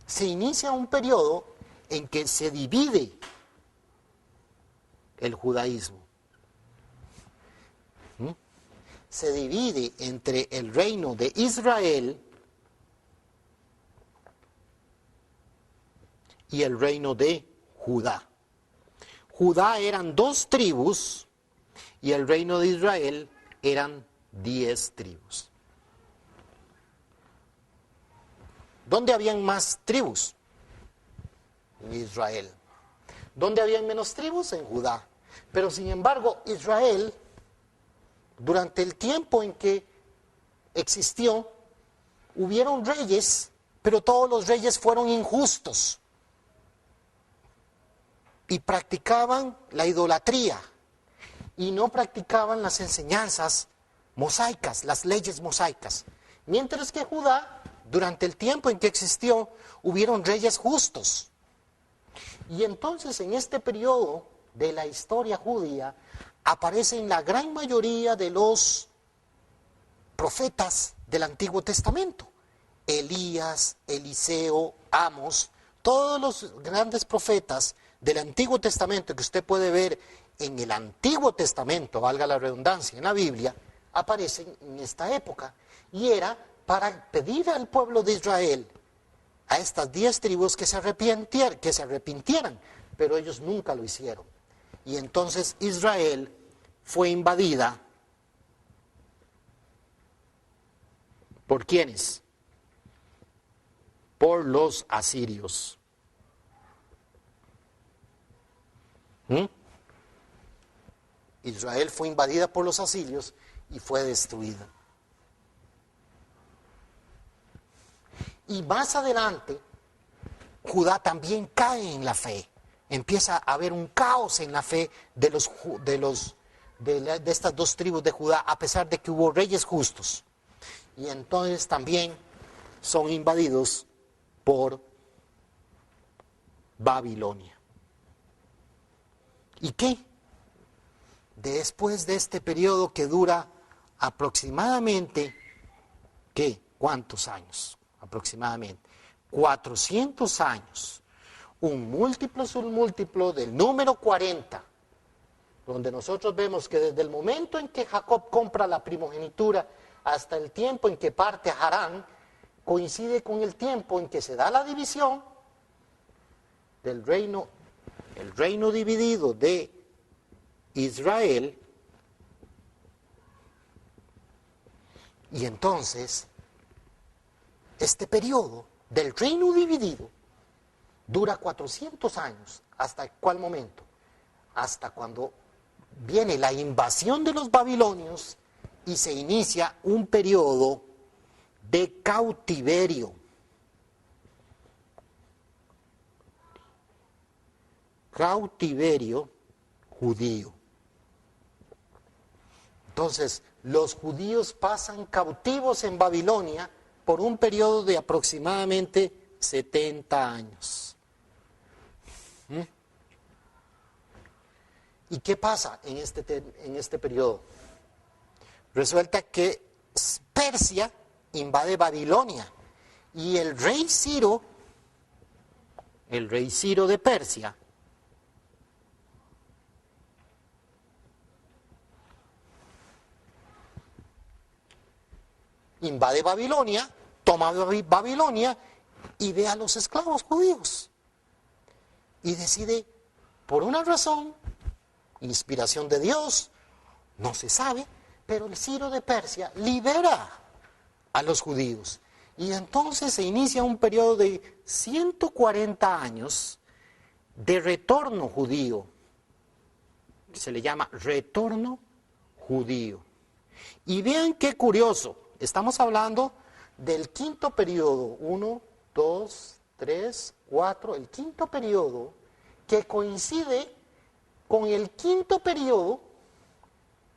se inicia un periodo en que se divide el judaísmo. Se divide entre el reino de Israel y el reino de Judá. Judá eran 2 tribus y el reino de Israel eran 10 tribus. ¿Dónde habían más tribus? En Israel. ¿Dónde habían menos tribus? En Judá. Pero sin embargo, Israel, durante el tiempo en que existió, hubieron reyes, pero todos los reyes fueron injustos y practicaban la idolatría y no practicaban las enseñanzas mosaicas, las leyes mosaicas. Mientras que Judá, durante el tiempo en que existió, hubieron reyes justos. Y entonces en este periodo de la historia judía aparecen la gran mayoría de los profetas del Antiguo Testamento. Elías, Eliseo, Amos, todos los grandes profetas del Antiguo Testamento que usted puede ver en el Antiguo Testamento, valga la redundancia, en la Biblia, aparecen en esta época. Y era para pedir al pueblo de Israel, a estas 10 tribus, que se arrepintieran, pero ellos nunca lo hicieron. Y entonces Israel fue invadida ¿por quiénes? Por los asirios. Israel fue invadida por los asirios y fue destruida. Y más adelante, Judá también cae en la fe. Empieza a haber un caos en la fe de estas 2 tribus de Judá, a pesar de que hubo reyes justos. Y entonces también son invadidos por Babilonia. ¿Y qué? Después de este periodo que dura aproximadamente, ¿qué? ¿Cuántos años? Aproximadamente 400 años. Un múltiplo submúltiplo del número 40, donde nosotros vemos que desde el momento en que Jacob compra la primogenitura hasta el tiempo en que parte a Harán, coincide con el tiempo en que se da la división del reino, el reino dividido de Israel. Y entonces, este periodo del reino dividido dura 400 años. ¿Hasta cuál momento? Hasta cuando viene la invasión de los babilonios y se inicia un periodo de cautiverio. Cautiverio judío. Entonces, los judíos pasan cautivos en Babilonia por un periodo de aproximadamente 70 años. ¿Y qué pasa en este periodo? Resulta que Persia invade Babilonia y el rey Ciro de Persia, invade Babilonia, toma Babilonia y ve a los esclavos judíos. Y decide, por una razón, inspiración de Dios, no se sabe, pero el Ciro de Persia libera a los judíos. Y entonces se inicia un periodo de 140 años de retorno judío. Se le llama retorno judío. Y vean qué curioso, estamos hablando del quinto periodo, 1, 2, 3, 4, el quinto periodo, que coincide con el quinto periodo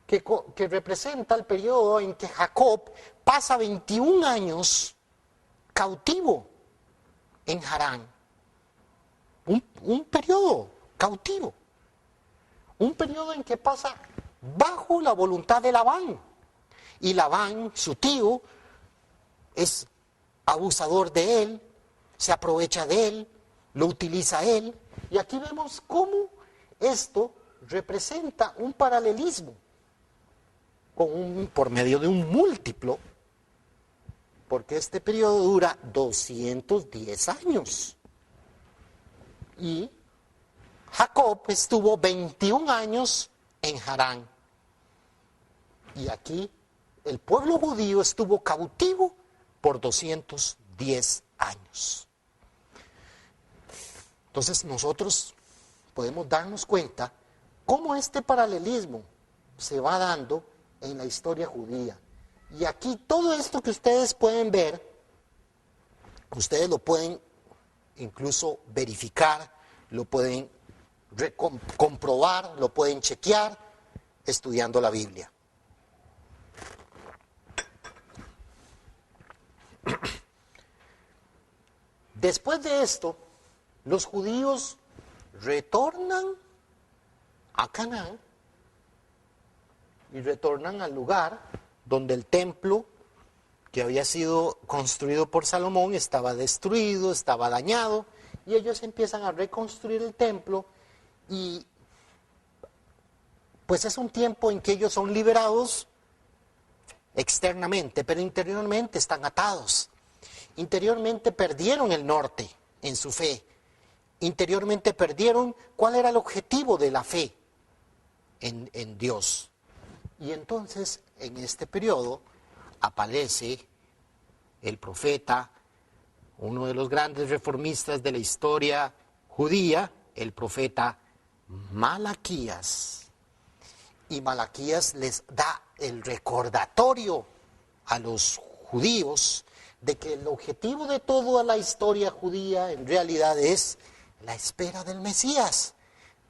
que representa el periodo en que Jacob pasa 21 años cautivo en Harán. Un periodo cautivo. Un periodo en que pasa bajo la voluntad de Labán. Y Labán, su tío, es abusador de él, se aprovecha de él, lo utiliza él. Y aquí vemos cómo esto representa un paralelismo por medio de un múltiplo, porque este periodo dura 210 años. Y Jacob estuvo 21 años en Harán. Y aquí el pueblo judío estuvo cautivo por 210 años. Entonces nosotros podemos darnos cuenta cómo este paralelismo se va dando en la historia judía. Y aquí todo esto que ustedes pueden ver, ustedes lo pueden incluso verificar, lo pueden comprobar, lo pueden chequear estudiando la Biblia. Después de esto, los judíos retornan a Canaán y retornan al lugar donde el templo que había sido construido por Salomón estaba destruido, estaba dañado, y ellos empiezan a reconstruir el templo, y pues es un tiempo en que ellos son liberados externamente, pero interiormente están atados. Interiormente perdieron el norte en su fe. Interiormente perdieron cuál era el objetivo de la fe en Dios. Y entonces, en este periodo, aparece el profeta, uno de los grandes reformistas de la historia judía, el profeta Malaquías. Y Malaquías les da el recordatorio a los judíos de que el objetivo de toda la historia judía en realidad es la espera del Mesías,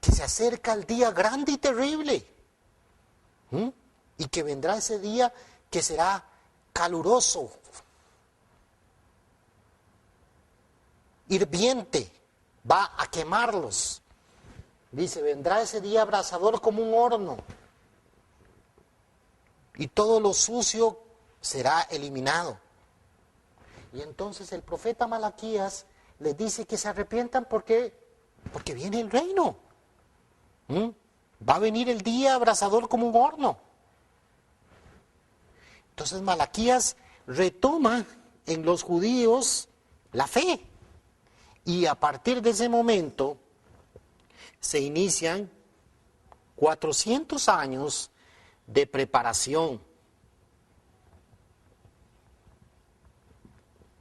que se acerca el día grande y terrible, y que vendrá ese día que será caluroso, hirviente, va a quemarlos. Dice, vendrá ese día abrasador como un horno, y todo lo sucio será eliminado. Y entonces el profeta Malaquías les dice que se arrepientan porque viene el reino. Va a venir el día abrasador como un horno. Entonces Malaquías retoma en los judíos la fe. Y a partir de ese momento se inician 400 años de preparación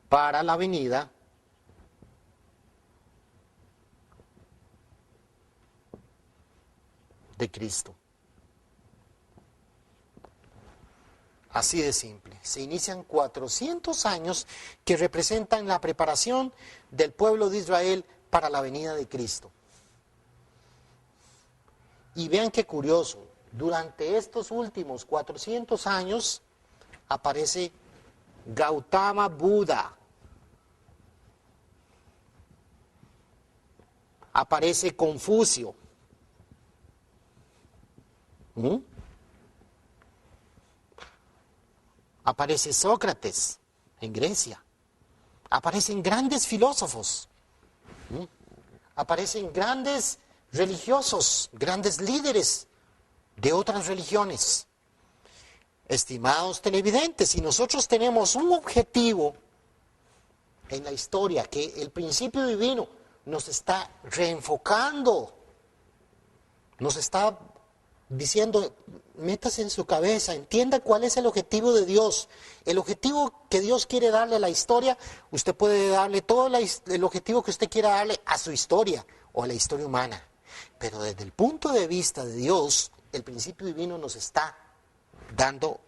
para la venida de Cristo. Así de simple. Se inician 400 años que representan la preparación del pueblo de Israel para la venida de Cristo. Y vean qué curioso, durante estos últimos 400 años aparece Gautama Buda, aparece Confucio, aparece Sócrates en Grecia, aparecen grandes filósofos, aparecen grandes religiosos, grandes líderes de otras religiones. Estimados televidentes, si nosotros tenemos un objetivo en la historia, que el principio divino nos está reenfocando, nos está diciendo, métase en su cabeza, entienda cuál es el objetivo de Dios. El objetivo que Dios quiere darle a la historia, usted puede darle todo el objetivo que usted quiera darle a su historia o a la historia humana. Pero desde el punto de vista de Dios, el principio divino nos está dando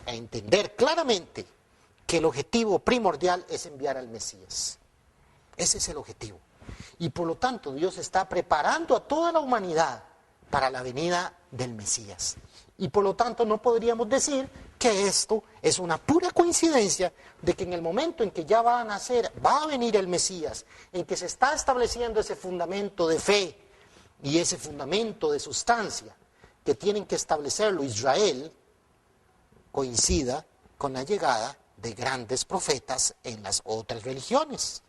a entender claramente que el objetivo primordial es enviar al Mesías. Ese es el objetivo. Y por lo tanto Dios está preparando a toda la humanidad para la venida del Mesías. Y por lo tanto no podríamos decir que esto es una pura coincidencia de que en el momento en que ya va a nacer, va a venir el Mesías, en que se está estableciendo ese fundamento de fe y ese fundamento de sustancia que tienen que establecerlo Israel, coincida con la llegada de grandes profetas en las otras religiones.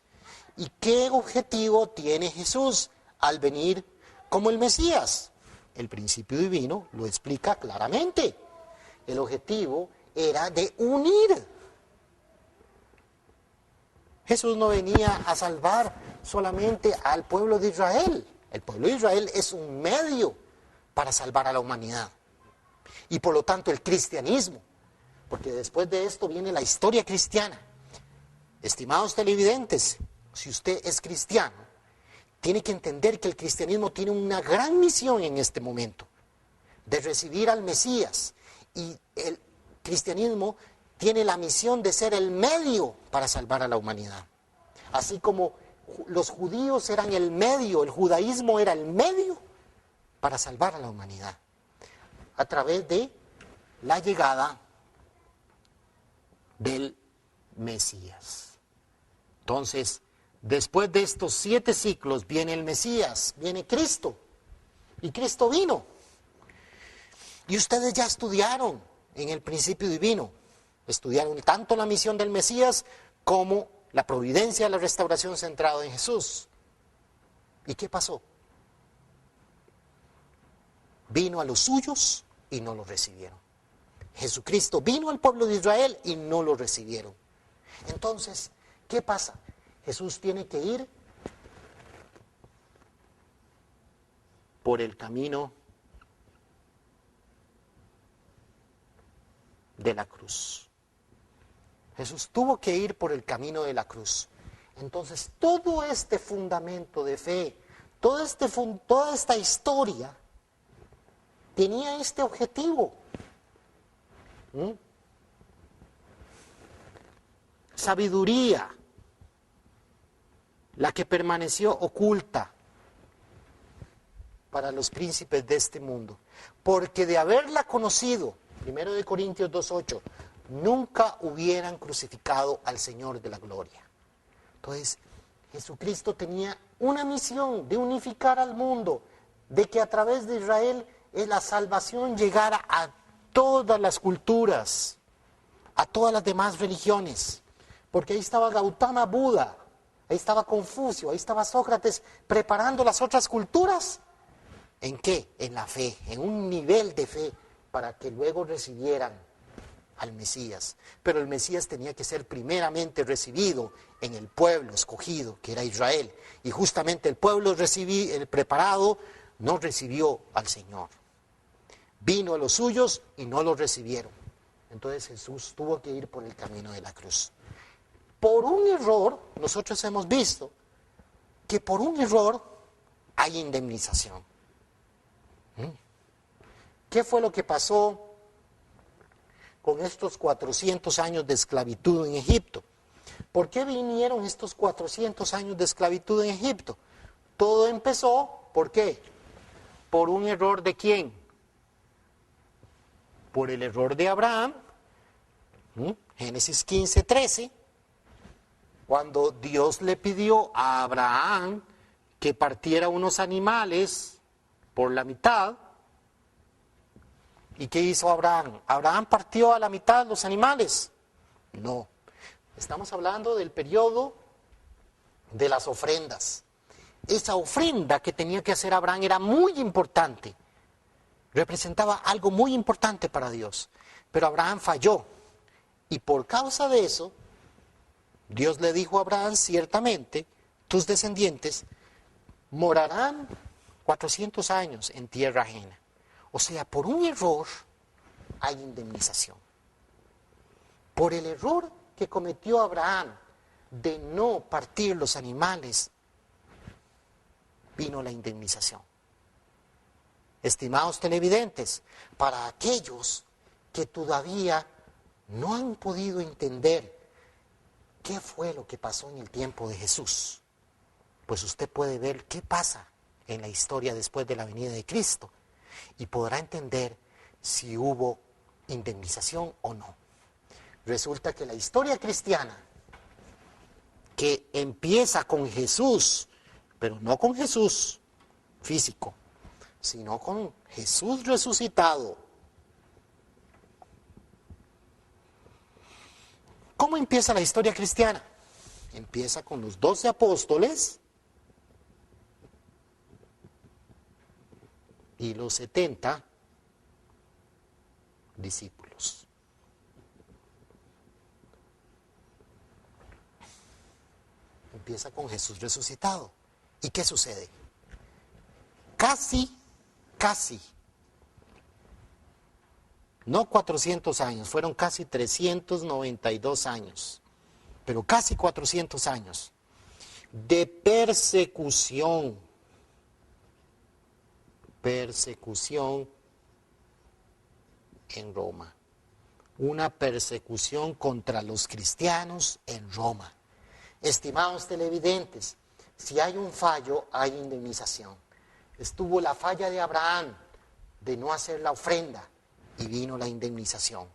¿Y qué objetivo tiene Jesús al venir como el Mesías? El principio divino lo explica claramente. El objetivo era de unir. Jesús no venía a salvar solamente al pueblo de Israel. El pueblo de Israel es un medio para salvar a la humanidad. Y por lo tanto el cristianismo, porque después de esto viene la historia cristiana. Estimados televidentes, si usted es cristiano, tiene que entender que el cristianismo tiene una gran misión en este momento, de recibir al Mesías. Y el cristianismo tiene la misión de ser el medio para salvar a la humanidad. Así como los judíos eran el medio, el judaísmo era el medio para salvar a la humanidad, a través de la llegada del Mesías. Entonces, después de estos 7 siglos viene el Mesías, viene Cristo, y Cristo vino. Y ustedes ya estudiaron en el principio divino, estudiaron tanto la misión del Mesías como la providencia, la restauración centrada en Jesús. ¿Y qué pasó? Vino a los suyos y no lo recibieron. Jesucristo vino al pueblo de Israel y no lo recibieron. Entonces, ¿qué pasa? Jesús tiene que ir por el camino de la cruz. Jesús tuvo que ir por el camino de la cruz. Entonces, todo este fundamento de fe, toda esta historia, tenía este objetivo. Sabiduría, la que permaneció oculta para los príncipes de este mundo. Porque de haberla conocido, 1 Corintios 2:8, nunca hubieran crucificado al Señor de la gloria. Entonces, Jesucristo tenía una misión de unificar al mundo, de que a través de Israel la salvación llegara a todas las culturas, a todas las demás religiones. Porque ahí estaba Gautama Buda, ahí estaba Confucio, ahí estaba Sócrates, preparando las otras culturas. ¿En qué? En la fe, en un nivel de fe, para que luego recibieran al Mesías. Pero el Mesías tenía que ser primeramente recibido en el pueblo escogido, que era Israel. Y justamente el pueblo el preparado no recibió al Señor. Vino a los suyos y no lo recibieron. Entonces Jesús tuvo que ir por el camino de la cruz. Por un error, nosotros hemos visto que por un error hay indemnización. ¿Qué fue lo que pasó con estos 400 años de esclavitud en Egipto? ¿Por qué vinieron estos 400 años de esclavitud en Egipto? Todo empezó, ¿por qué? ¿Por un error de quién? Por el error de Abraham, Génesis 15:13, cuando Dios le pidió a Abraham que partiera unos animales por la mitad. ¿Y qué hizo Abraham? ¿Abraham partió a la mitad los animales? No. Estamos hablando del periodo de las ofrendas. Esa ofrenda que tenía que hacer Abraham era muy importante. Representaba algo muy importante para Dios. Pero Abraham falló. Y por causa de eso, Dios le dijo a Abraham, ciertamente, tus descendientes morarán 400 años en tierra ajena. O sea, por un error hay indemnización. Por el error que cometió Abraham de no partir los animales, vino la indemnización. Estimados televidentes, para aquellos que todavía no han podido entender qué fue lo que pasó en el tiempo de Jesús, pues usted puede ver qué pasa en la historia después de la venida de Cristo y podrá entender si hubo indemnización o no. Resulta que la historia cristiana, que empieza con Jesús, pero no con Jesús físico, sino con Jesús resucitado, ¿Cómo empieza la historia cristiana? Empieza con los 12 apóstoles y los 70 discípulos. Empieza con Jesús resucitado. ¿Y qué sucede? Casi, no 400 años, fueron casi 392 años, pero casi 400 años de persecución en Roma. Una persecución contra los cristianos en Roma. Estimados televidentes, si hay un fallo, hay indemnización. Estuvo la falla de Abraham de no hacer la ofrenda y vino la indemnización.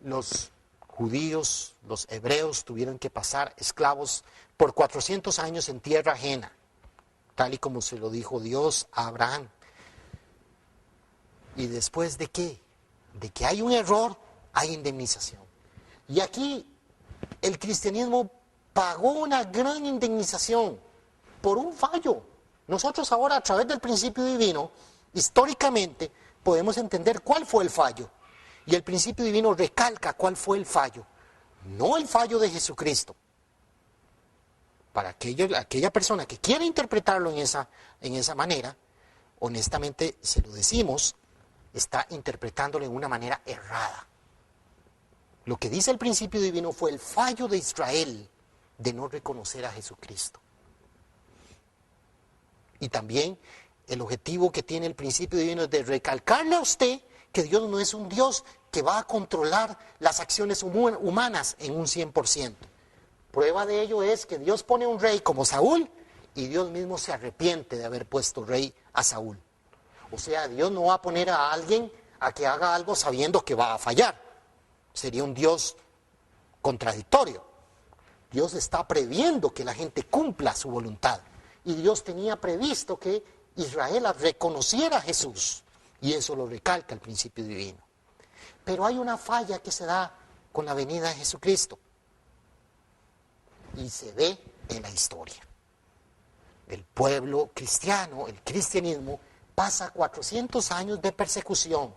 Los judíos, los hebreos tuvieron que pasar esclavos por 400 años en tierra ajena, tal y como se lo dijo Dios a Abraham. ¿Y después de qué? De que hay un error, hay indemnización. Y aquí el cristianismo pagó una gran indemnización por un fallo. Nosotros ahora, a través del principio divino, históricamente podemos entender cuál fue el fallo. Y el principio divino recalca cuál fue el fallo. No el fallo de Jesucristo. Para aquella persona que quiera interpretarlo en esa manera, honestamente se lo decimos, está interpretándolo de una manera errada. Lo que dice el principio divino fue el fallo de Israel de no reconocer a Jesucristo. Y también el objetivo que tiene el principio divino es de recalcarle a usted que Dios no es un Dios que va a controlar las acciones humanas en un 100%. Prueba de ello es que Dios pone un rey como Saúl y Dios mismo se arrepiente de haber puesto rey a Saúl. O sea, Dios no va a poner a alguien a que haga algo sabiendo que va a fallar. Sería un Dios contradictorio. Dios está previendo que la gente cumpla su voluntad. Y Dios tenía previsto que Israel reconociera a Jesús. Y eso lo recalca el principio divino. Pero hay una falla que se da con la venida de Jesucristo. Y se ve en la historia. El pueblo cristiano, el cristianismo, pasa 400 años de persecución.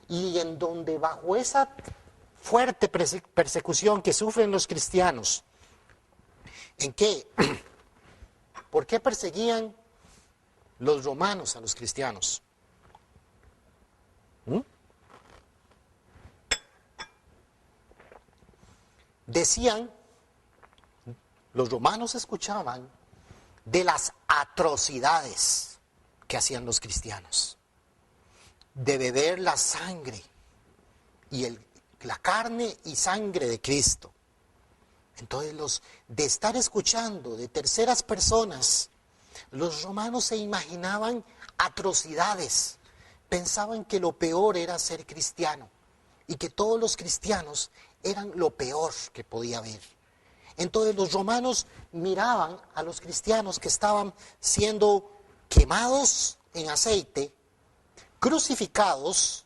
Y en donde bajo esa fuerte persecución que sufren los cristianos, ¿en qué? ¿Por qué perseguían los romanos a los cristianos? Decían, los romanos escuchaban de las atrocidades que hacían los cristianos, de beber la sangre y la carne y sangre de Cristo. Entonces, de estar escuchando de terceras personas, los romanos se imaginaban atrocidades, pensaban que lo peor era ser cristiano y que todos los cristianos eran lo peor que podía haber. Entonces los romanos miraban a los cristianos que estaban siendo quemados en aceite, crucificados,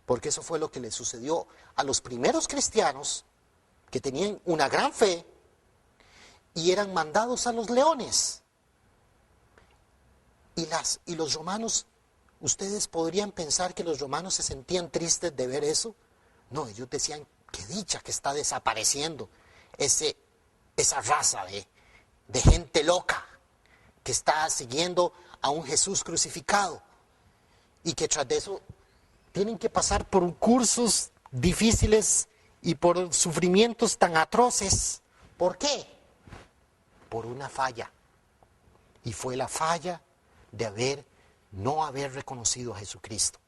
porque eso fue lo que le sucedió a los primeros cristianos que tenían una gran fe y eran mandados a los leones. Y los romanos, ustedes podrían pensar que los romanos se sentían tristes de ver eso. No, ellos decían, qué dicha que está desapareciendo esa raza de gente loca que está siguiendo a un Jesús crucificado y que tras de eso tienen que pasar por cursos difíciles y por sufrimientos tan atroces. ¿Por qué? Por una falla. Y fue la falla de no haber reconocido a Jesucristo.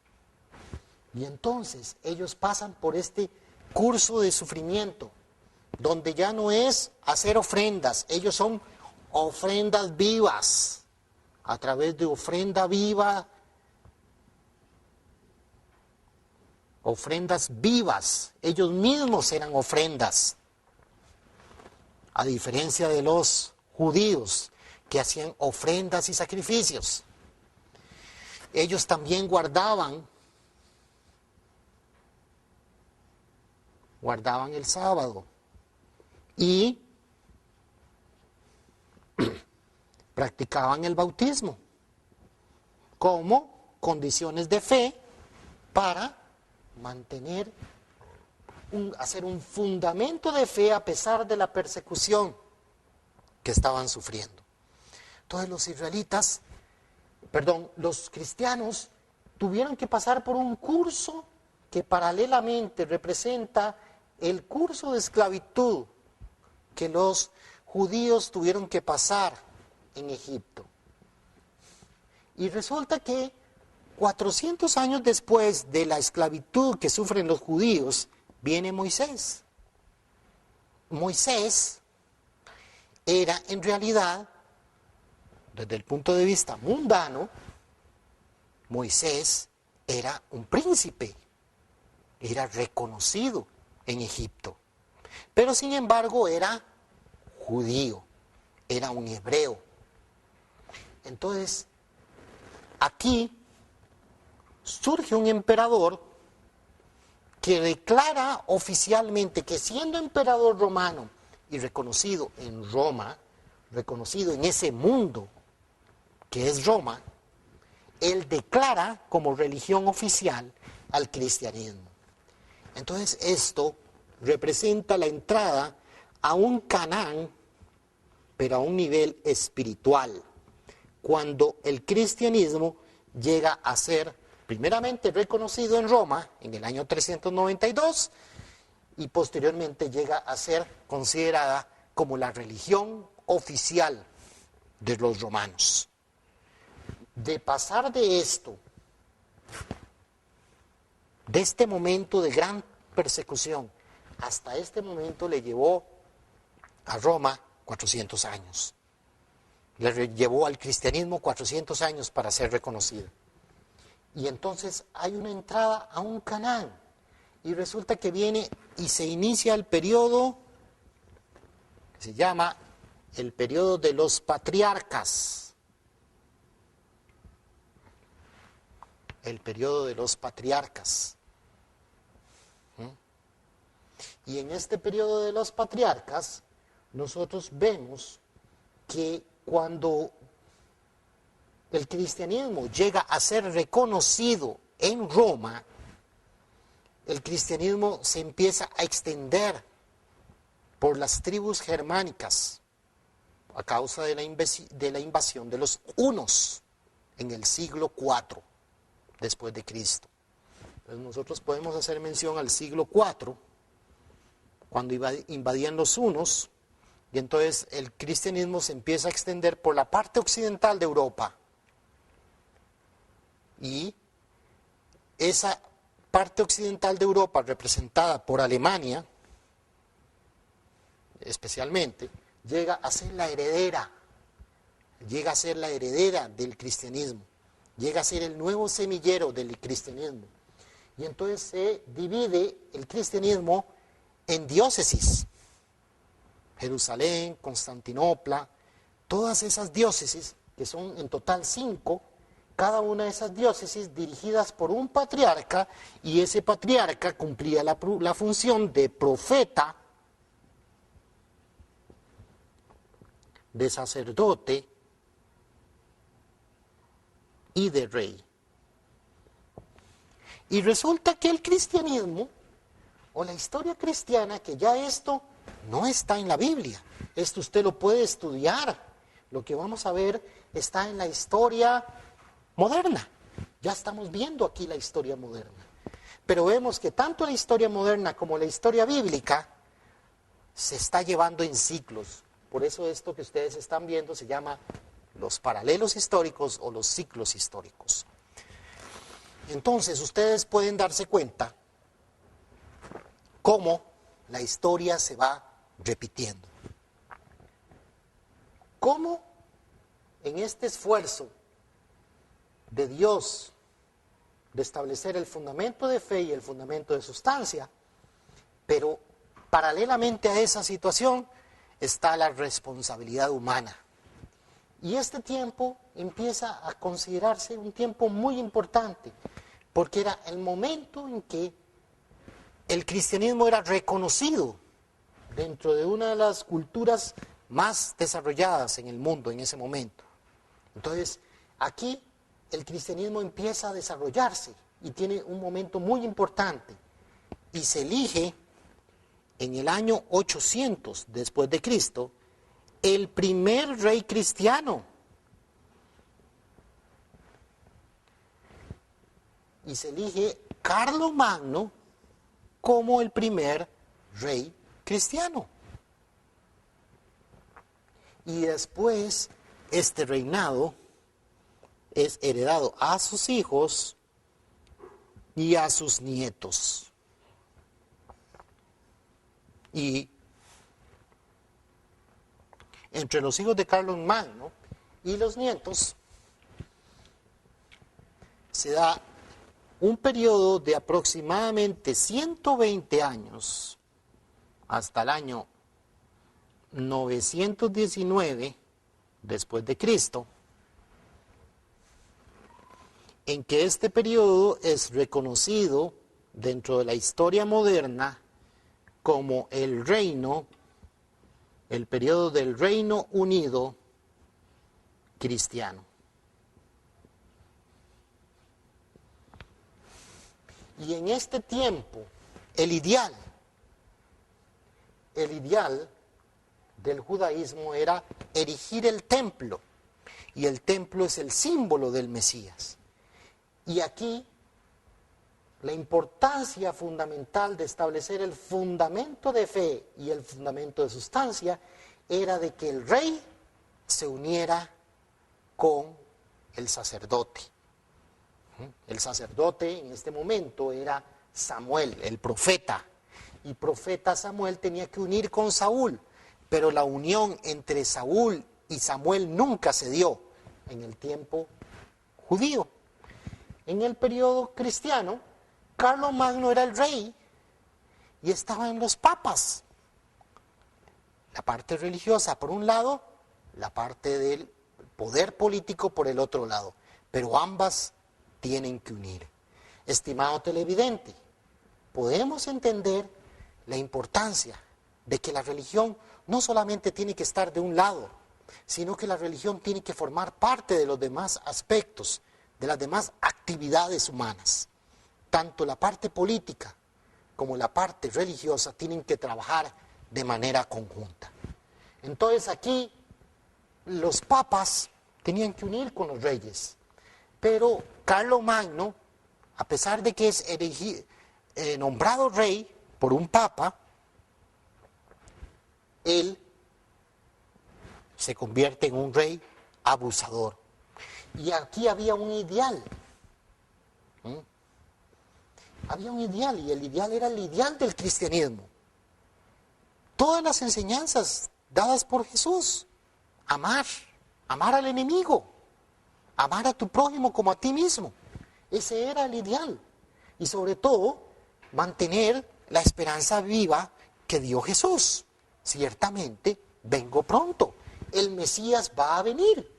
Y entonces ellos pasan por este curso de sufrimiento, donde ya no es hacer ofrendas, ellos son ofrendas vivas, a través de ofrenda viva, ofrendas vivas, ellos mismos eran ofrendas, a diferencia de los judíos que hacían ofrendas y sacrificios. Ellos también guardaban guardaban el sábado y practicaban el bautismo como condiciones de fe para mantener, hacer un fundamento de fe a pesar de la persecución que estaban sufriendo. Entonces los cristianos tuvieron que pasar por un curso que paralelamente representa el curso de esclavitud que los judíos tuvieron que pasar en Egipto. Y resulta que 400 años después de la esclavitud que sufren los judíos, viene Moisés. Moisés era en realidad, desde el punto de vista mundano, Moisés era un príncipe, era reconocido en Egipto, pero sin embargo era judío, era un hebreo. Entonces, aquí surge un emperador que declara oficialmente que siendo emperador romano y reconocido en Roma, reconocido en ese mundo que es Roma, él declara como religión oficial al cristianismo. Entonces esto representa la entrada a un Canaán, pero a un nivel espiritual, cuando el cristianismo llega a ser primeramente reconocido en Roma en el año 392 y posteriormente llega a ser considerada como la religión oficial de los romanos. De pasar de esto, de este momento de gran persecución, hasta este momento le llevó a Roma 400 años. Le llevó al cristianismo 400 años para ser reconocido. Y entonces hay una entrada a un Canaán. Y resulta que viene y se inicia el periodo que se llama el periodo de los patriarcas. El periodo de los patriarcas. Y en este periodo de los patriarcas, nosotros vemos que cuando el cristianismo llega a ser reconocido en Roma, el cristianismo se empieza a extender por las tribus germánicas a causa de la invasión de los hunos en el siglo IV después de Cristo. Entonces nosotros podemos hacer mención al siglo IV, cuando invadían los hunos, y entonces el cristianismo se empieza a extender por la parte occidental de Europa. Y esa parte occidental de Europa, representada por Alemania, especialmente, llega a ser la heredera del cristianismo, llega a ser el nuevo semillero del cristianismo. Y entonces se divide el cristianismo en diócesis. Jerusalén, Constantinopla, todas esas diócesis, que son en total 5, cada una de esas diócesis dirigidas por un patriarca, y ese patriarca cumplía la función de profeta, de sacerdote y de rey. Y resulta que el cristianismo, o la historia cristiana, que ya esto no está en la Biblia, esto usted lo puede estudiar, lo que vamos a ver está en la historia moderna, ya estamos viendo aquí la historia moderna, pero vemos que tanto la historia moderna como la historia bíblica se está llevando en ciclos. Por eso esto que ustedes están viendo se llama los paralelos históricos o los ciclos históricos. Entonces ustedes pueden darse cuenta cómo la historia se va repitiendo. Cómo en este esfuerzo de Dios de establecer el fundamento de fe y el fundamento de sustancia, pero paralelamente a esa situación está la responsabilidad humana. Y este tiempo empieza a considerarse un tiempo muy importante, porque era el momento en que el cristianismo era reconocido dentro de una de las culturas más desarrolladas en el mundo en ese momento. Entonces, aquí el cristianismo empieza a desarrollarse y tiene un momento muy importante. Y se elige en el año 800 después de Cristo el primer rey cristiano. Y se elige Carlomagno como el primer rey cristiano. Y después este reinado es heredado a sus hijos y a sus nietos. Y entre los hijos de Carlomagno y los nietos se da un periodo de aproximadamente 120 años hasta el año 919 después de Cristo, en que este periodo es reconocido dentro de la historia moderna como el periodo del Reino Unido cristiano. Y en este tiempo, el ideal del judaísmo era erigir el templo, y el templo es el símbolo del Mesías. Y aquí la importancia fundamental de establecer el fundamento de fe y el fundamento de sustancia era de que el rey se uniera con el sacerdote. El sacerdote en este momento era Samuel, el profeta. Y profeta Samuel tenía que unir con Saúl, pero la unión entre Saúl y Samuel nunca se dio en el tiempo judío. En el periodo cristiano, Carlomagno era el rey y estaban los papas. La parte religiosa por un lado, la parte del poder político por el otro lado, pero ambas tienen que unir. Estimado televidente, podemos entender la importancia de que la religión no solamente tiene que estar de un lado, sino que la religión tiene que formar parte de los demás aspectos, de las demás actividades humanas. Tanto la parte política como la parte religiosa tienen que trabajar de manera conjunta. Entonces aquí los papas tenían que unir con los reyes, pero Carlomagno, a pesar de que es nombrado rey por un papa, él se convierte en un rey abusador. Y aquí había un ideal. Había un ideal, y el ideal era el ideal del cristianismo. Todas las enseñanzas dadas por Jesús. Amar al enemigo, amar a tu prójimo como a ti mismo. Ese era el ideal. Y sobre todo, mantener la esperanza viva que dio Jesús. Ciertamente, vengo pronto. El Mesías va a venir.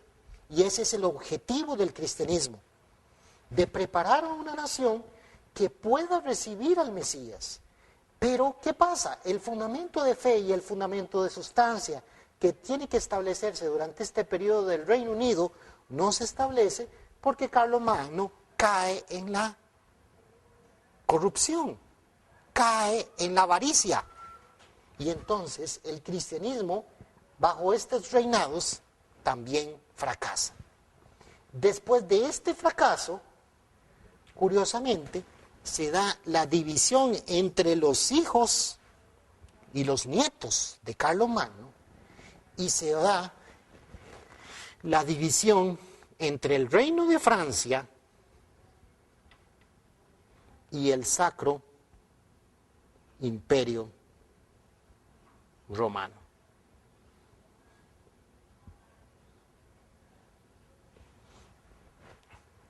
Y ese es el objetivo del cristianismo. De preparar a una nación que pueda recibir al Mesías. Pero, ¿qué pasa? El fundamento de fe y el fundamento de sustancia que tiene que establecerse durante este periodo del Reino Unido no se establece porque Carlomagno cae en la corrupción, cae en la avaricia. Y entonces el cristianismo, bajo estos reinados, también fracasa. Después de este fracaso, curiosamente, se da la división entre los hijos y los nietos de Carlomagno, y se da la división entre el reino de Francia y el Sacro Imperio Romano.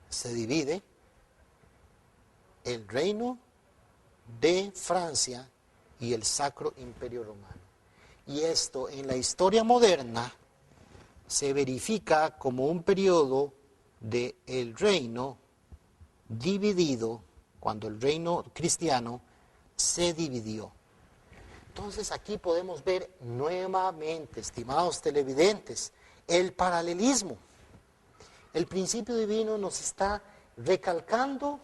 Se divide el reino de Francia y el Sacro Imperio Romano. Y esto en la historia moderna se verifica como un periodo del reino dividido, cuando el reino cristiano se dividió. Entonces aquí podemos ver nuevamente, estimados televidentes, el paralelismo. El principio divino nos está recalcando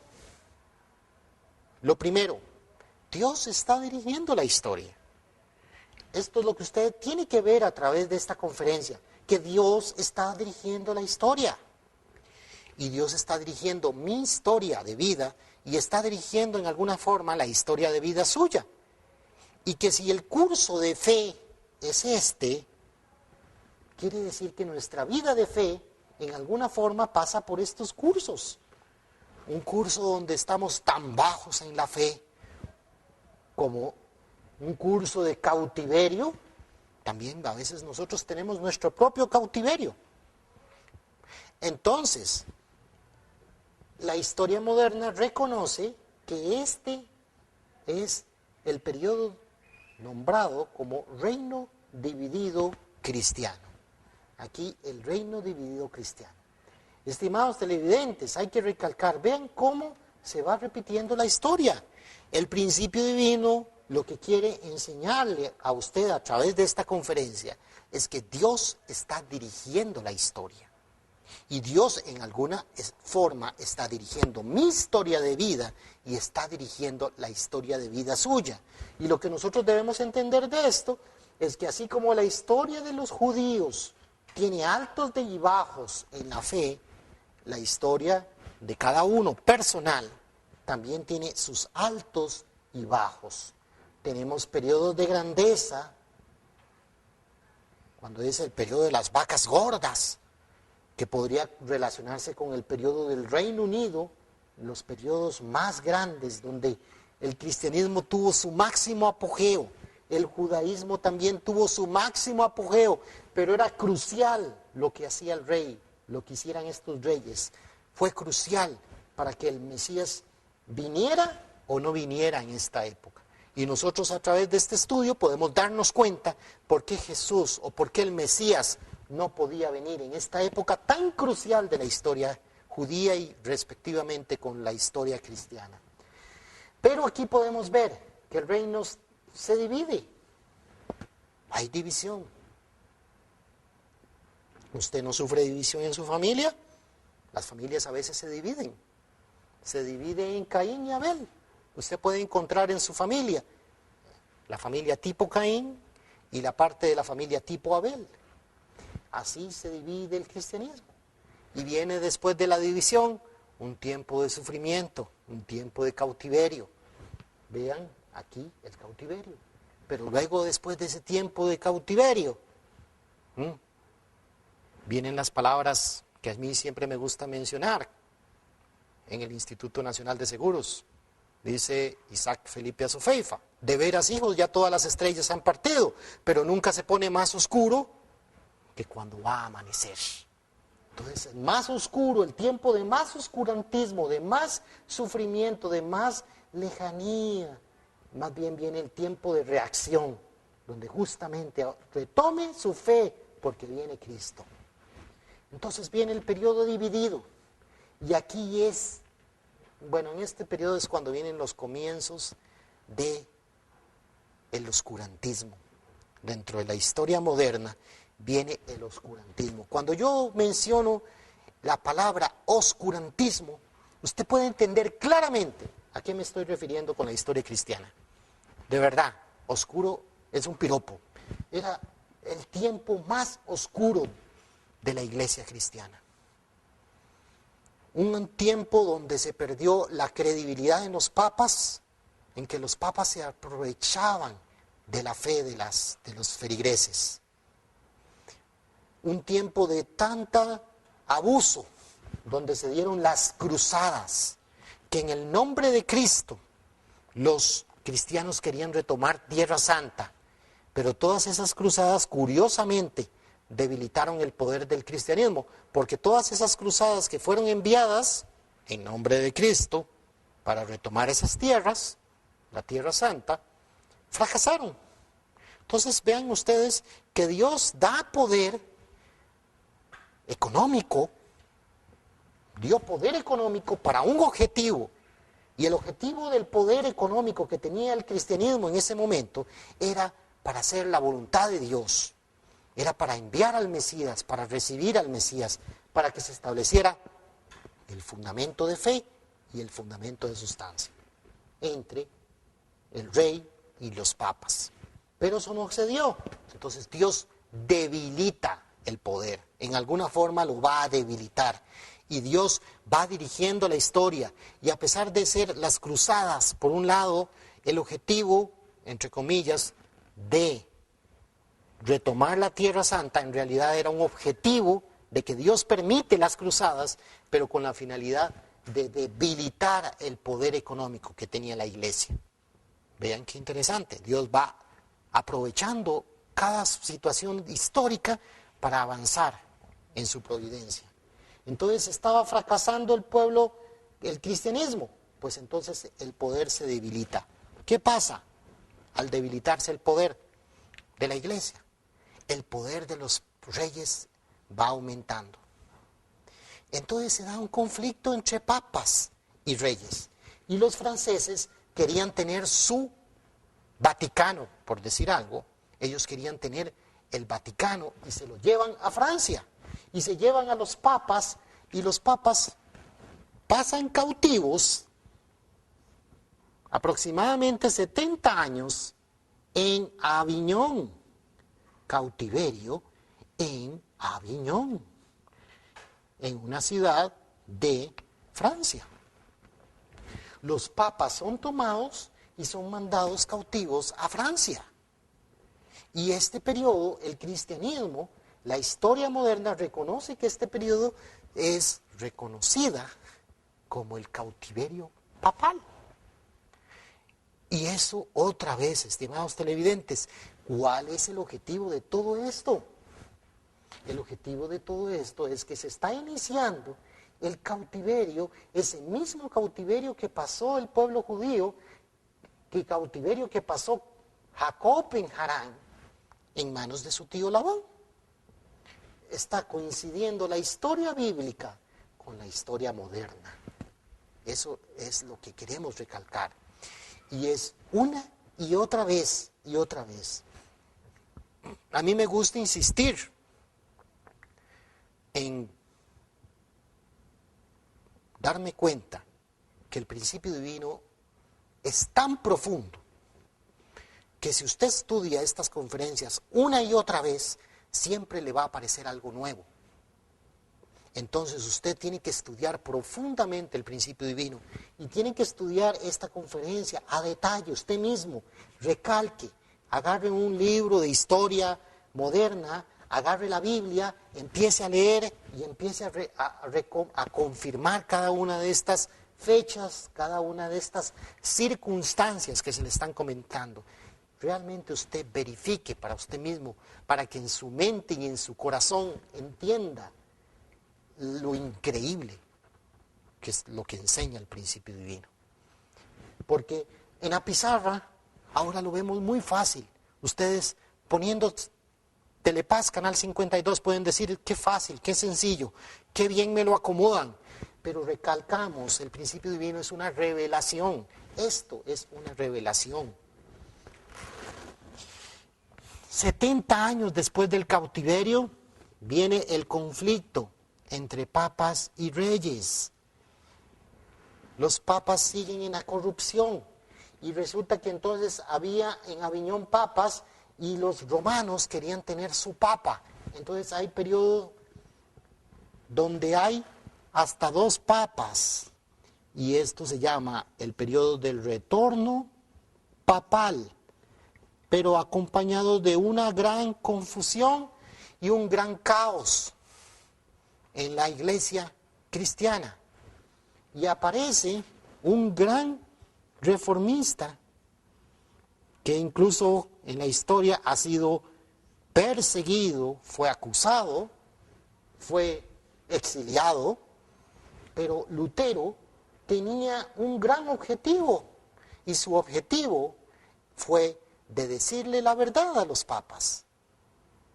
lo primero: Dios está dirigiendo la historia. Esto es lo que usted tiene que ver a través de esta conferencia, que Dios está dirigiendo la historia. Y Dios está dirigiendo mi historia de vida y está dirigiendo en alguna forma la historia de vida suya. Y que si el curso de fe es este, quiere decir que nuestra vida de fe en alguna forma pasa por estos cursos. Un curso donde estamos tan bajos en la fe como un curso de cautiverio. También a veces nosotros tenemos nuestro propio cautiverio. Entonces, la historia moderna reconoce que este es el periodo nombrado como reino dividido cristiano. Aquí el reino dividido cristiano. Estimados televidentes, hay que recalcar, vean cómo se va repitiendo la historia. El principio divino lo que quiere enseñarle a usted a través de esta conferencia es que Dios está dirigiendo la historia. Y Dios en alguna forma está dirigiendo mi historia de vida y está dirigiendo la historia de vida suya. Y lo que nosotros debemos entender de esto es que así como la historia de los judíos tiene altos y bajos en la fe, la historia de cada uno personal también tiene sus altos y bajos. Tenemos periodos de grandeza, cuando es el periodo de las vacas gordas, que podría relacionarse con el periodo del Reino Unido, los periodos más grandes donde el cristianismo tuvo su máximo apogeo, el judaísmo también tuvo su máximo apogeo, pero era crucial lo que hacía el rey, lo que hicieran estos reyes, fue crucial para que el Mesías viniera o no viniera en esta época. Y nosotros a través de este estudio podemos darnos cuenta por qué Jesús o por qué el Mesías no podía venir en esta época tan crucial de la historia judía y respectivamente con la historia cristiana. Pero aquí podemos ver que el reino se divide. Hay división. ¿Usted no sufre división en su familia? Las familias a veces se dividen. Se divide en Caín y Abel. Usted puede encontrar en su familia la familia tipo Caín y la parte de la familia tipo Abel. Así se divide el cristianismo. Y viene después de la división un tiempo de sufrimiento, un tiempo de cautiverio. Vean aquí el cautiverio. Pero luego, después de ese tiempo de cautiverio, vienen las palabras que a mí siempre me gusta mencionar en el Instituto Nacional de Seguros. Dice Isaac Felipe Azofeifa: de veras, hijos, ya todas las estrellas han partido, pero nunca se pone más oscuro que cuando va a amanecer. Entonces, más oscuro, el tiempo de más oscurantismo, de más sufrimiento, de más lejanía, más bien viene el tiempo de reacción, donde justamente retome su fe porque viene Cristo. Entonces viene el periodo dividido, y aquí es, bueno, en este periodo es cuando vienen los comienzos de el oscurantismo. Dentro de la historia moderna viene el oscurantismo. Cuando yo menciono la palabra oscurantismo, usted puede entender claramente a qué me estoy refiriendo con la historia cristiana. De verdad, oscuro es un piropo. Era el tiempo más oscuro de la iglesia cristiana. Un tiempo donde se perdió la credibilidad en los papas, en que los papas se aprovechaban de la fe de los feligreses. Un tiempo de tanta abuso, donde se dieron las cruzadas, que en el nombre de Cristo los cristianos querían retomar Tierra Santa, pero todas esas cruzadas, curiosamente, debilitaron el poder del cristianismo, porque todas esas cruzadas que fueron enviadas en nombre de Cristo para retomar esas tierras, la Tierra Santa, fracasaron. Entonces vean ustedes que Dios da poder económico, dio poder económico para un objetivo, Y el objetivo del poder económico que tenía el cristianismo en ese momento era para hacer la voluntad de Dios. Era para enviar al Mesías, para recibir al Mesías, para que se estableciera el fundamento de fe y el fundamento de sustancia entre el rey y los papas. Pero eso no se dio. Entonces Dios debilita el poder. En alguna forma lo va a debilitar. Y Dios va dirigiendo la historia. Y a pesar de ser las cruzadas, por un lado, el objetivo, entre comillas, de retomar la Tierra Santa, en realidad era un objetivo de que Dios permite las cruzadas, pero con la finalidad de debilitar el poder económico que tenía la iglesia. Vean qué interesante. Dios va aprovechando cada situación histórica para avanzar en su providencia. Entonces estaba fracasando el pueblo, el cristianismo, pues entonces el poder se debilita. ¿Qué pasa al debilitarse el poder de la iglesia? El poder de los reyes va aumentando. Entonces se da un conflicto entre papas y reyes. Y los franceses querían tener su Vaticano, por decir algo. Ellos querían tener el Vaticano y se lo llevan a Francia. Y se llevan a los papas y los papas pasan cautivos aproximadamente 70 años en Aviñón. Cautiverio en Aviñón, en una ciudad de Francia. Los papas son tomados y son mandados cautivos a Francia. Y este periodo, el cristianismo, la historia moderna reconoce que este periodo es reconocida como el cautiverio papal. Y eso otra vez, estimados televidentes, ¿cuál es el objetivo de todo esto? El objetivo de todo esto es que se está iniciando el cautiverio, ese mismo cautiverio que pasó el pueblo judío, que cautiverio que pasó Jacob en Harán, en manos de su tío Labán. Está coincidiendo la historia bíblica con la historia moderna. Eso es lo que queremos recalcar. Y es una y otra vez, y otra vez. A mí me gusta insistir en darme cuenta que el principio divino es tan profundo que si usted estudia estas conferencias una y otra vez, siempre le va a aparecer algo nuevo. Entonces usted tiene que estudiar profundamente el principio divino y tiene que estudiar esta conferencia a detalle, usted mismo, recalque, agarre un libro de historia moderna, agarre la Biblia, empiece a leer y empiece a confirmar cada una de estas fechas, cada una de estas circunstancias que se le están comentando. Realmente usted verifique para usted mismo, para que en su mente y en su corazón entienda lo increíble que es lo que enseña el principio divino. Porque en la pizarra ahora lo vemos muy fácil. Ustedes poniendo Telepaz, Canal 52, pueden decir qué fácil, qué sencillo, qué bien me lo acomodan. Pero recalcamos, el principio divino es una revelación. Esto es una revelación. 70 años después del cautiverio viene el conflicto entre papas y reyes. Los papas siguen en la corrupción y resulta que entonces había en Aviñón papas y los romanos querían tener su papa. Entonces hay periodo donde hay hasta 2 papas y esto se llama el periodo del retorno papal, pero acompañado de una gran confusión y un gran caos en la iglesia cristiana. Y aparece un gran reformista que incluso en la historia ha sido perseguido, fue acusado, fue exiliado, pero Lutero tenía un gran objetivo y su objetivo fue de decirle la verdad a los papas,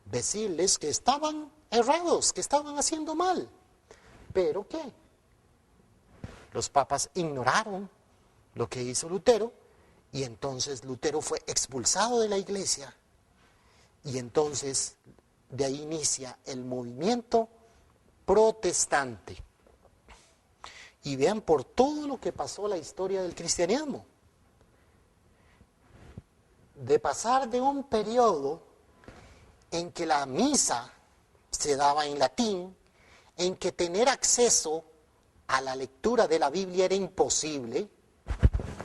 decirles que estaban errados, que estaban haciendo mal. ¿Pero qué? Los papas ignoraron lo que hizo Lutero, y entonces Lutero fue expulsado de la iglesia, y entonces de ahí inicia el movimiento protestante. Y vean por todo lo que pasó la historia del cristianismo. De pasar de un periodo en que la misa se daba en latín, en que tener acceso a la lectura de la Biblia era imposible,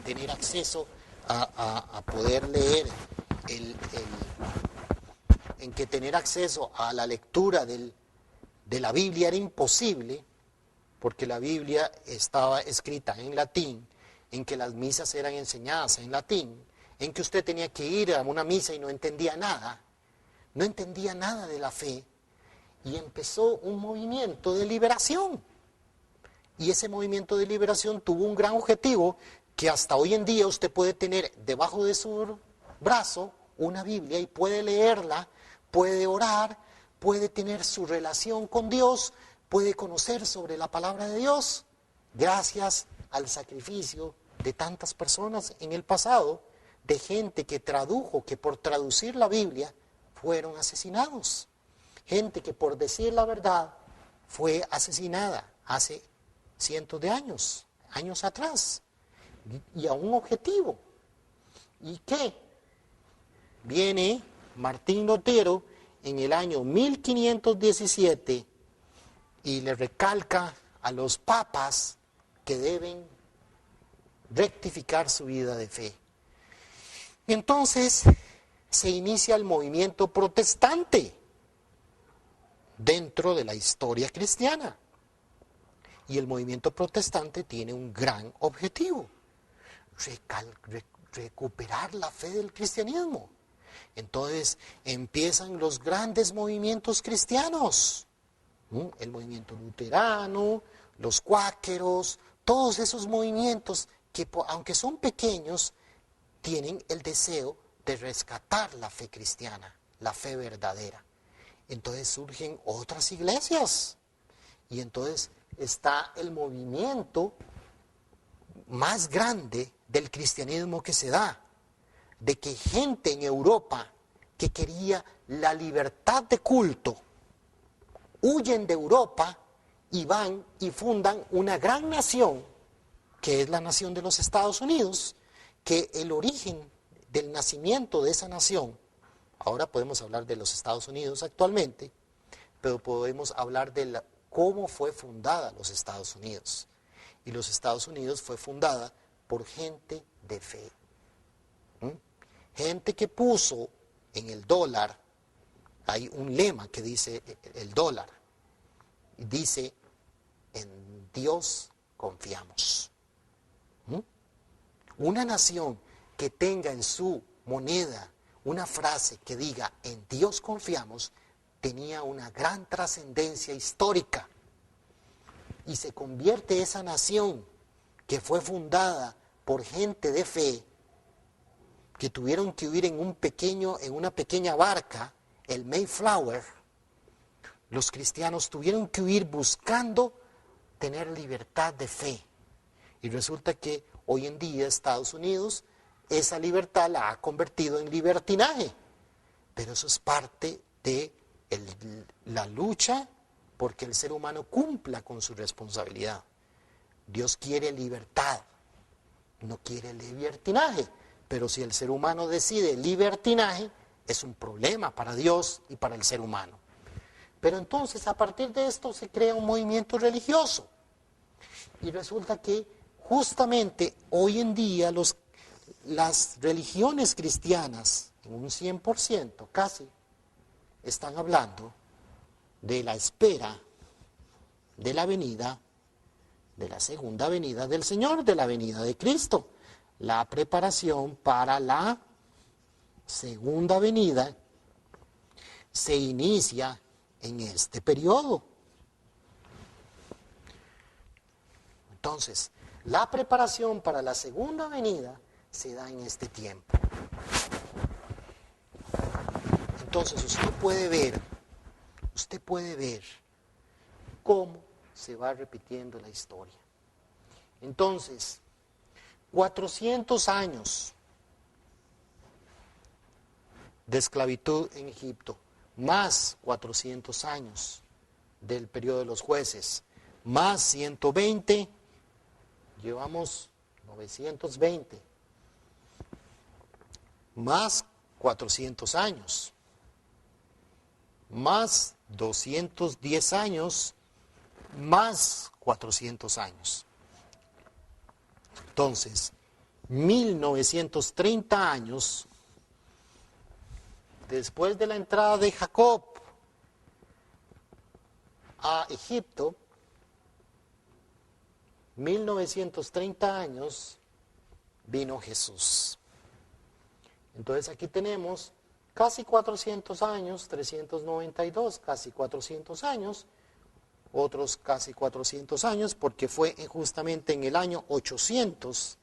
tener acceso a poder leer, en que tener acceso a la lectura de la Biblia era imposible, porque la Biblia estaba escrita en latín, en que las misas eran enseñadas en latín, en que usted tenía que ir a una misa y no entendía nada de la fe, y empezó un movimiento de liberación. Y ese movimiento de liberación tuvo un gran objetivo, que hasta hoy en día usted puede tener debajo de su brazo una Biblia y puede leerla, puede orar, puede tener su relación con Dios, puede conocer sobre la palabra de Dios, gracias al sacrificio de tantas personas en el pasado, de gente que tradujo, que por traducir la Biblia fueron asesinados. Gente que por decir la verdad fue asesinada hace cientos de años atrás, y a un objetivo. ¿Y qué? Viene Martín Lutero en el año 1517 y le recalca a los papas que deben rectificar su vida de fe. Y entonces se inicia el movimiento protestante dentro de la historia cristiana. Y el movimiento protestante tiene un gran objetivo: recuperar la fe del cristianismo. Entonces empiezan los grandes movimientos cristianos, el movimiento luterano, los cuáqueros, todos esos movimientos que, aunque son pequeños, tienen el deseo de rescatar la fe cristiana, la fe verdadera. Entonces surgen otras iglesias, y entonces está el movimiento más grande del cristianismo que se da, de que gente en Europa que quería la libertad de culto, huyen de Europa y van y fundan una gran nación, que es la nación de los Estados Unidos, que el origen del nacimiento de esa nación, ahora podemos hablar de los Estados Unidos actualmente, pero podemos hablar de cómo fue fundada los Estados Unidos. Y los Estados Unidos fue fundada por gente de fe. Gente que puso en el dólar, hay un lema que dice el dólar, y dice: en Dios confiamos. Una nación que tenga en su moneda una frase que diga en Dios confiamos, tenía una gran trascendencia histórica, y se convierte esa nación que fue fundada por gente de fe, que tuvieron que huir en una pequeña barca, el Mayflower. Los cristianos tuvieron que huir buscando tener libertad de fe, y resulta que hoy en día Estados Unidos esa libertad la ha convertido en libertinaje, pero eso es parte de la lucha porque el ser humano cumpla con su responsabilidad. Dios quiere libertad, no quiere libertinaje, pero si el ser humano decide libertinaje, es un problema para Dios y para el ser humano. Pero entonces a partir de esto se crea un movimiento religioso, y resulta que justamente hoy en día las religiones cristianas, en un 100% casi, están hablando de la espera de la venida, de la segunda venida del Señor, de la venida de Cristo. La preparación para la segunda venida se inicia en este periodo. Entonces, la preparación para la segunda venida se da en este tiempo. Entonces usted puede ver cómo se va repitiendo la historia. Entonces, 400 años de esclavitud en Egipto, más 400 años del periodo de los jueces, más 120, llevamos 920, más 400 años, más 210 años, más 400 años. Entonces, 1930 años después de la entrada de Jacob a Egipto, 1930 años vino Jesús. Entonces aquí tenemos casi 400 años, 392, casi 400 años, otros casi 400 años, porque fue justamente en el año 800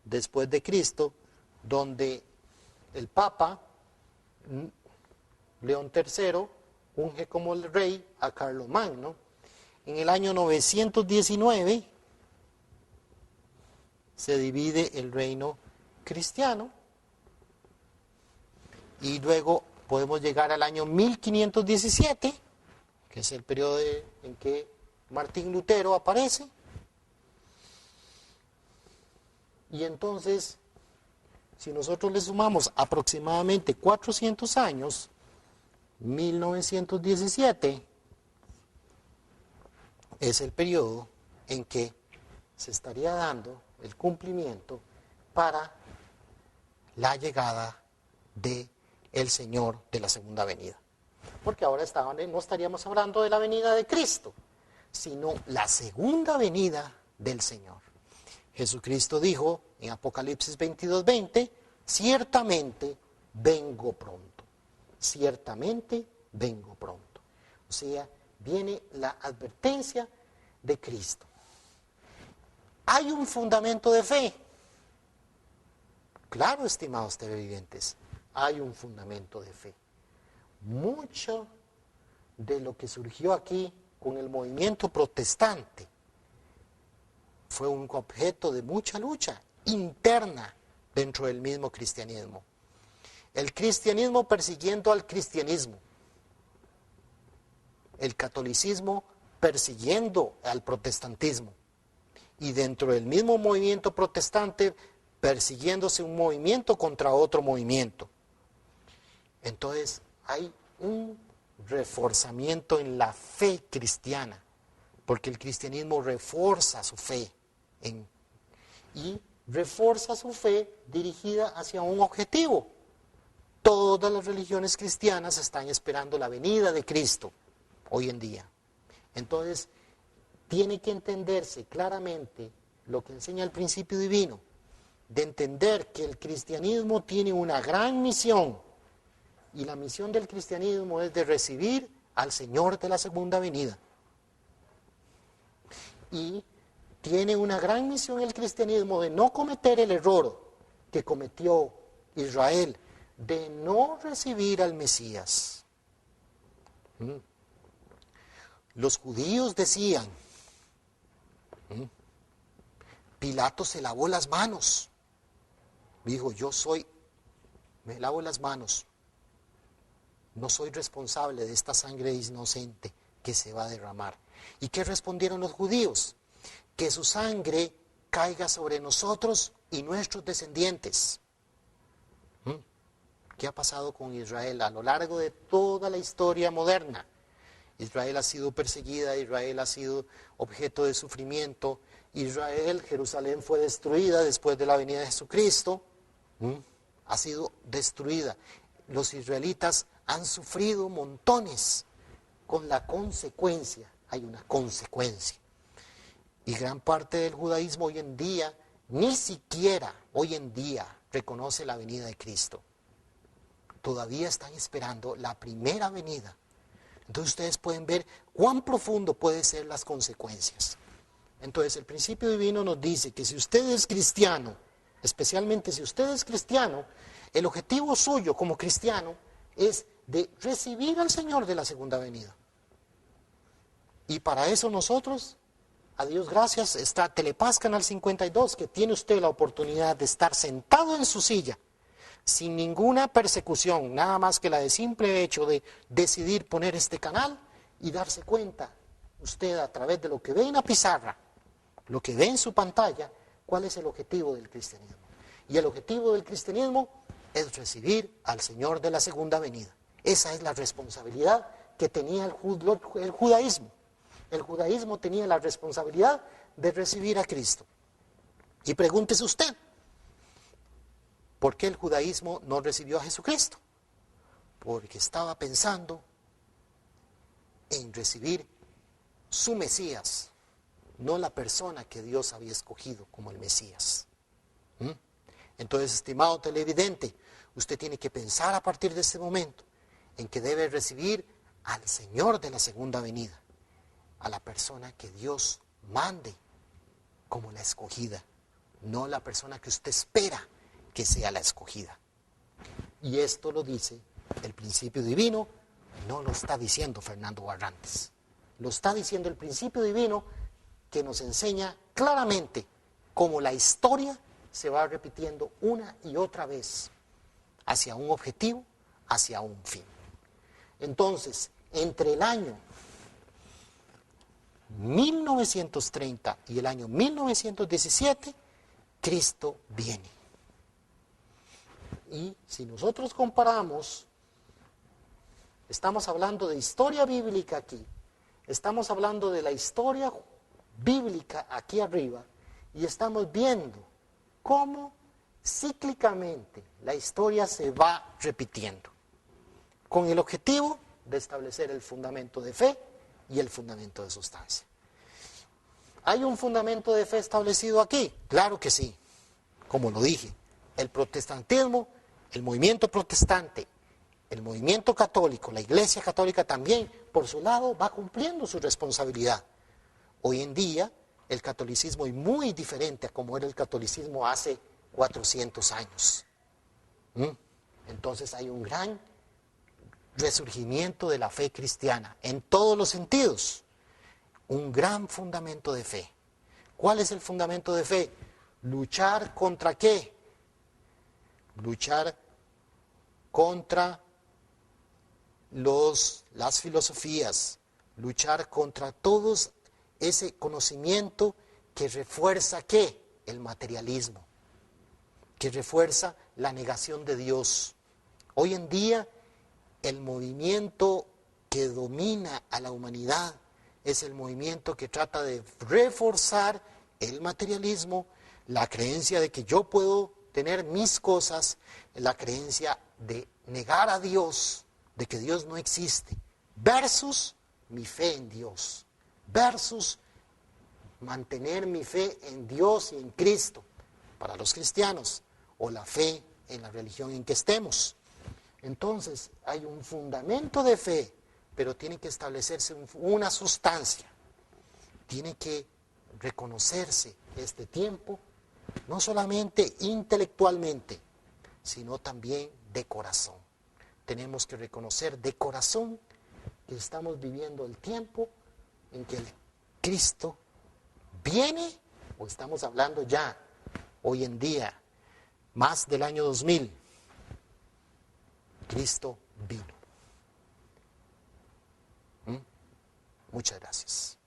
después de Cristo, donde el Papa León III unge como el rey a Carlomagno. En el año 919 se divide el reino cristiano y luego podemos llegar al año 1517, que es el periodo en que Martín Lutero aparece. Y entonces, si nosotros le sumamos aproximadamente 400 años, 1917 es el periodo en que se estaría dando el cumplimiento para la llegada de el Señor de la segunda venida. Porque ahora no estaríamos hablando de la venida de Cristo, sino la segunda venida del Señor. Jesucristo dijo en Apocalipsis 22:20, ciertamente vengo pronto, ciertamente vengo pronto. O sea, viene la advertencia de Cristo. ¿Hay un fundamento de fe? Claro, estimados televidentes, hay un fundamento de fe. Mucho de lo que surgió aquí con el movimiento protestante fue un objeto de mucha lucha interna dentro del mismo cristianismo. El cristianismo persiguiendo al cristianismo. El catolicismo persiguiendo al protestantismo. Y dentro del mismo movimiento protestante persiguiéndose un movimiento contra otro movimiento. Entonces hay un reforzamiento en la fe cristiana, porque el cristianismo refuerza su fe y refuerza su fe dirigida hacia un objetivo. Todas las religiones cristianas están esperando la venida de Cristo hoy en día. Entonces, tiene que entenderse claramente lo que enseña el principio divino, de entender que el cristianismo tiene una gran misión, y la misión del cristianismo es de recibir al Señor de la segunda venida. Y tiene una gran misión el cristianismo de no cometer el error que cometió Israel, de no recibir al Mesías. Los judíos decían, Pilato se lavó las manos, dijo, me lavo las manos, no soy responsable de esta sangre inocente que se va a derramar. ¿Y qué respondieron los judíos? Que su sangre caiga sobre nosotros y nuestros descendientes. ¿Qué ha pasado con Israel a lo largo de toda la historia moderna? Israel ha sido perseguida, Israel ha sido objeto de sufrimiento, Jerusalén fue destruida después de la venida de Jesucristo, ha sido destruida. Los israelitas han sufrido montones con la consecuencia, hay una consecuencia. Y gran parte del judaísmo hoy en día, ni siquiera hoy en día reconoce la venida de Cristo. Todavía están esperando la primera venida. Entonces ustedes pueden ver cuán profundo pueden ser las consecuencias. Entonces el principio divino nos dice que si usted es cristiano, especialmente si usted es cristiano, el objetivo suyo como cristiano es de recibir al Señor de la segunda venida. Y para eso nosotros a Dios gracias, está Telepaz Canal 52, que tiene usted la oportunidad de estar sentado en su silla, sin ninguna persecución, nada más que la de simple hecho de decidir poner este canal y darse cuenta, usted a través de lo que ve en la pizarra, lo que ve en su pantalla, cuál es el objetivo del cristianismo. Y el objetivo del cristianismo es recibir al Señor de la segunda venida. Esa es la responsabilidad que tenía el judaísmo. El judaísmo tenía la responsabilidad de recibir a Cristo. Y pregúntese usted, ¿por qué el judaísmo no recibió a Jesucristo? Porque estaba pensando en recibir su Mesías, no la persona que Dios había escogido como el Mesías. Entonces, estimado televidente, usted tiene que pensar a partir de este momento en que debe recibir al Señor de la segunda venida, a la persona que Dios mande como la escogida, no la persona que usted espera que sea la escogida. Y esto lo dice el principio divino, no lo está diciendo Fernando Barrantes. Lo está diciendo el principio divino que nos enseña claramente cómo la historia se va repitiendo una y otra vez hacia un objetivo, hacia un fin. Entonces, entre el año 1930 y el año 1917, Cristo viene. Y si nosotros comparamos, estamos hablando de historia bíblica aquí, estamos hablando de la historia bíblica aquí arriba, y estamos viendo cómo cíclicamente la historia se va repitiendo, con el objetivo de establecer el fundamento de fe y el fundamento de sustancia. ¿Hay un fundamento de fe establecido aquí? Claro que sí, como lo dije. El protestantismo, el movimiento protestante, el movimiento católico, la Iglesia Católica también, por su lado, va cumpliendo su responsabilidad. Hoy en día, el catolicismo es muy diferente a como era el catolicismo hace 400 años. Entonces hay un gran resurgimiento de la fe cristiana, en todos los sentidos. Un gran fundamento de fe. ¿Cuál es el fundamento de fe? ¿Luchar contra qué? Luchar contra las filosofías, luchar contra todo ese conocimiento que refuerza ¿qué? El materialismo, que refuerza la negación de Dios. Hoy en día, el movimiento que domina a la humanidad es el movimiento que trata de reforzar el materialismo, la creencia de que yo puedo tener mis cosas, la creencia de negar a Dios, de que Dios no existe, versus mi fe en Dios, versus mantener mi fe en Dios y en Cristo, para los cristianos, o la fe en la religión en que estemos. Entonces, hay un fundamento de fe, pero tiene que establecerse una sustancia, tiene que reconocerse este tiempo, no solamente intelectualmente, sino también de corazón. Tenemos que reconocer de corazón que estamos viviendo el tiempo en que el Cristo viene, o estamos hablando ya, hoy en día, más del año 2000, Cristo vino. Muchas gracias.